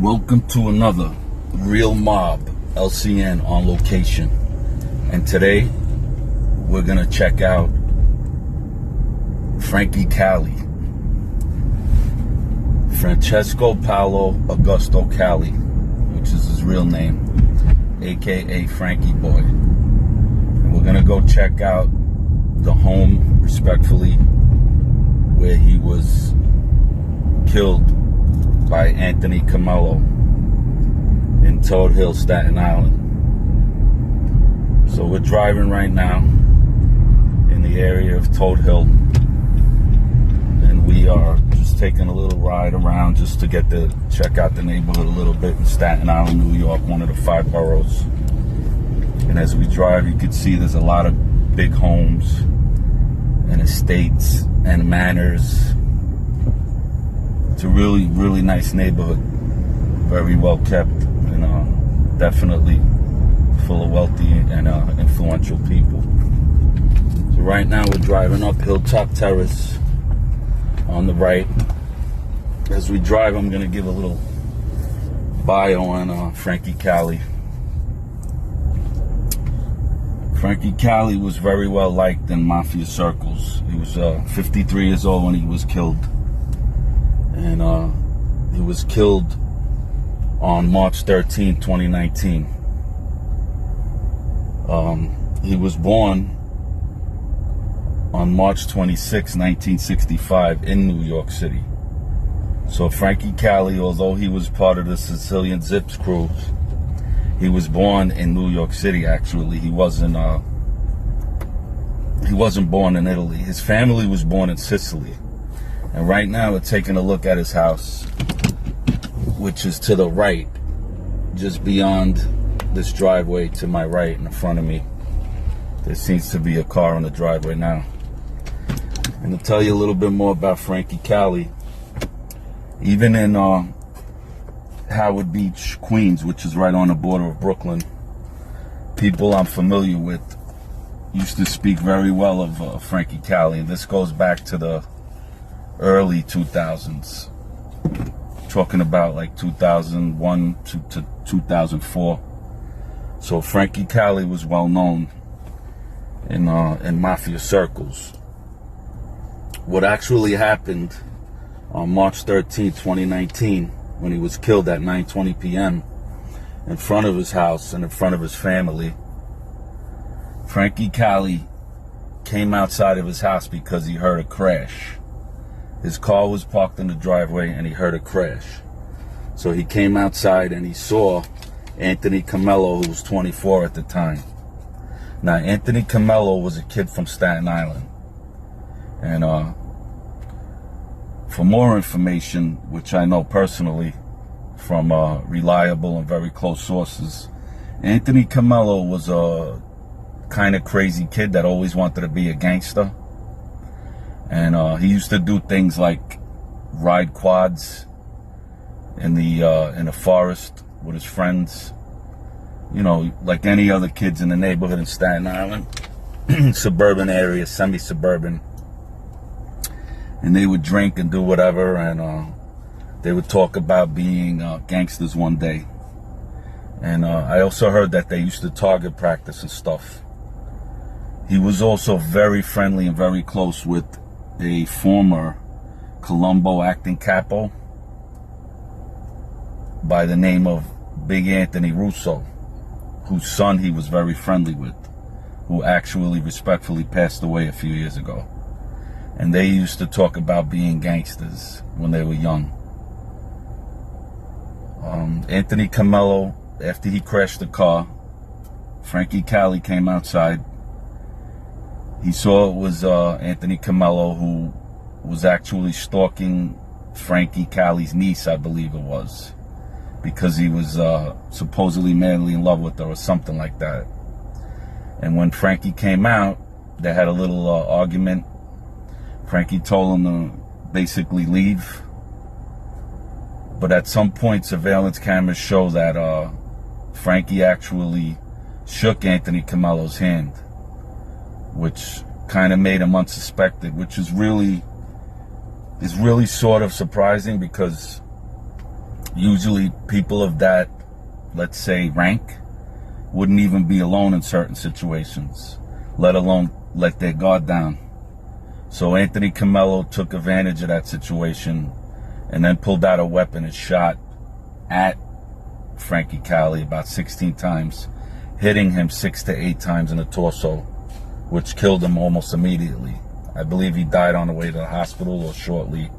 Welcome to another Real Mob LCN on location. And today we're gonna check out Frankie Cali. Francesco Paolo Augusto Cali, which is his real name, aka Frankie Boy. And we're gonna go check out the home, respectfully, where he was killed by Anthony Camello in Toad Hill, Staten Island. So we're driving right now in the area of Toad Hill, and we are just taking a little ride around just to get to check out the neighborhood a little bit in Staten Island, New York, one of the 5 boroughs. And as we drive, you can see there's a lot of big homes and estates and manors. It's a really, really nice neighborhood, very well kept, and definitely full of wealthy and influential people. So right now we're driving up Hilltop Terrace on the right. As we drive, I'm going to give a little bio on Frankie Cali. Frankie Cali was very well liked in mafia circles. He was 53 years old when he was killed. And he was killed on March 13, 2019. He was born on March 26, 1965 in New York City. So Frankie Cali, although he was part of the Sicilian Zips crew, he was born in New York City. Actually, he wasn't born in Italy. His family was born in Sicily. And right now we're taking a look at his house, which is to the right, just beyond this driveway to my right in front of me. There seems to be a car on the driveway now. And to tell you a little bit more about Frankie Cali, even in Howard Beach, Queens, which is right on the border of Brooklyn, people I'm familiar with used to speak very well of Frankie Cali. And this goes back to the early 2000s, talking about like 2001 to 2004. So Frankie Cali was well known in mafia circles. What actually happened on March 13, 2019, when he was killed at 9:20 p.m. in front of his house and in front of his family, Frankie Cali came outside of his house because he heard a crash. His car was parked in the driveway and he heard a crash. So he came outside and he saw Anthony Camello, who was 24 at the time. Now, Anthony Camello was a kid from Staten Island. And for more information, which I know personally from reliable and very close sources, Anthony Camello was a kind of crazy kid that always wanted to be a gangster. And he used to do things like ride quads in the forest with his friends. You know, like any other kids in the neighborhood in Staten Island, suburban area, semi-suburban. And they would drink and do whatever, and they would talk about being gangsters one day. And I also heard that they used to target practice and stuff. He was also very friendly and very close with a former Colombo acting capo by the name of Big Anthony Russo, whose son he was very friendly with, who actually respectfully passed away a few years ago. And they used to talk about being gangsters when they were young. Anthony Camello, after he crashed the car, Frankie Cali came outside. He saw it was Anthony Camello, who was actually stalking Frankie Cali's niece, I believe it was, because he was supposedly madly in love with her or something like that. And when Frankie came out, they had a little argument. Frankie told him to basically leave. But at some point, surveillance cameras show that Frankie actually shook Anthony Camello's hand, which kind of made him unsuspected, which is really sort of surprising, because Usually people of that, let's say, rank wouldn't even be alone in certain situations, let alone let their guard down. So Anthony Camello took advantage of that situation and then pulled out a weapon and shot at Frankie Cali about 16 times, hitting him 6 to 8 times in the torso, which killed him almost immediately. I believe he died on the way to the hospital or shortly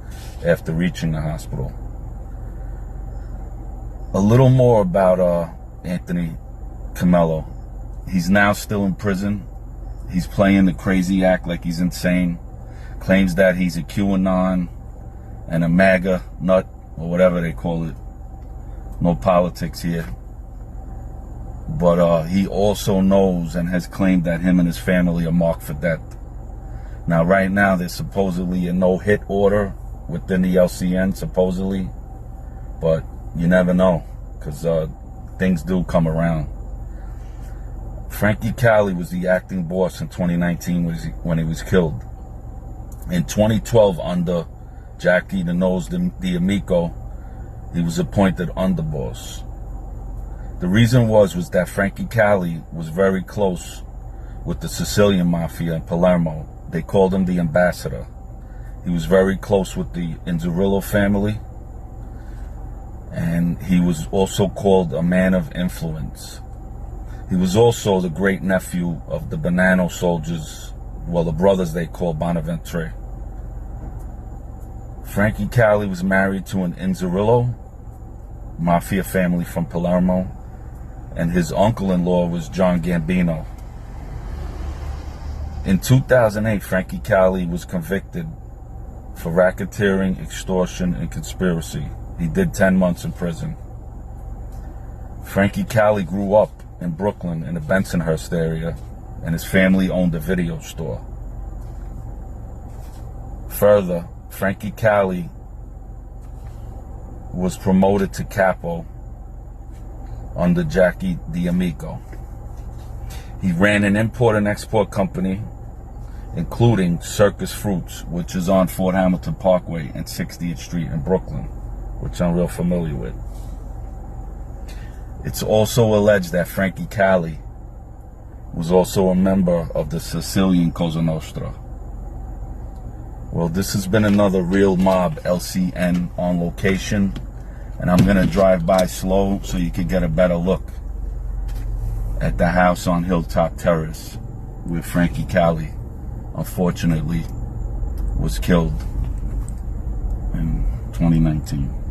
after reaching the hospital. A little more about Anthony Camello. He's now still in prison. He's playing the crazy act like he's insane. Claims that he's a QAnon and a MAGA nut, or whatever they call it. No politics here. But he also knows and has claimed that him and his family are marked for death. Now, right now, there's supposedly a no-hit order within the LCN, supposedly. But you never know, because things do come around. Frankie Cali was the acting boss in 2019 when he was killed. In 2012, under Jackie the Nose D'Amico, he was appointed underboss. The reason was that Frankie Cali was very close with the Sicilian Mafia in Palermo. They called him the ambassador. He was very close with the Inzerillo family, and he was also called a man of influence. He was also the great nephew of the Bonanno soldiers, well, the brothers they call Bonaventure. Frankie Cali was married to an Inzerillo Mafia family from Palermo, and his uncle-in-law was John Gambino. In 2008, Frankie Cali was convicted for racketeering, extortion, and conspiracy. He did 10 months in prison. Frankie Cali grew up in Brooklyn in the Bensonhurst area, and his family owned a video store. Further, Frankie Cali was promoted to capo under Jackie D'Amico. He ran an import and export company, including Circus Fruits, which is on Fort Hamilton Parkway and 60th Street in Brooklyn, which I'm real familiar with. It's also alleged that Frankie Cali was also a member of the Sicilian Cosa Nostra. Well, this has been another Real Mob LCN on location, and I'm going to drive by slow so you can get a better look at the house on Hilltop Terrace where Frankie Cali, unfortunately, was killed in 2019.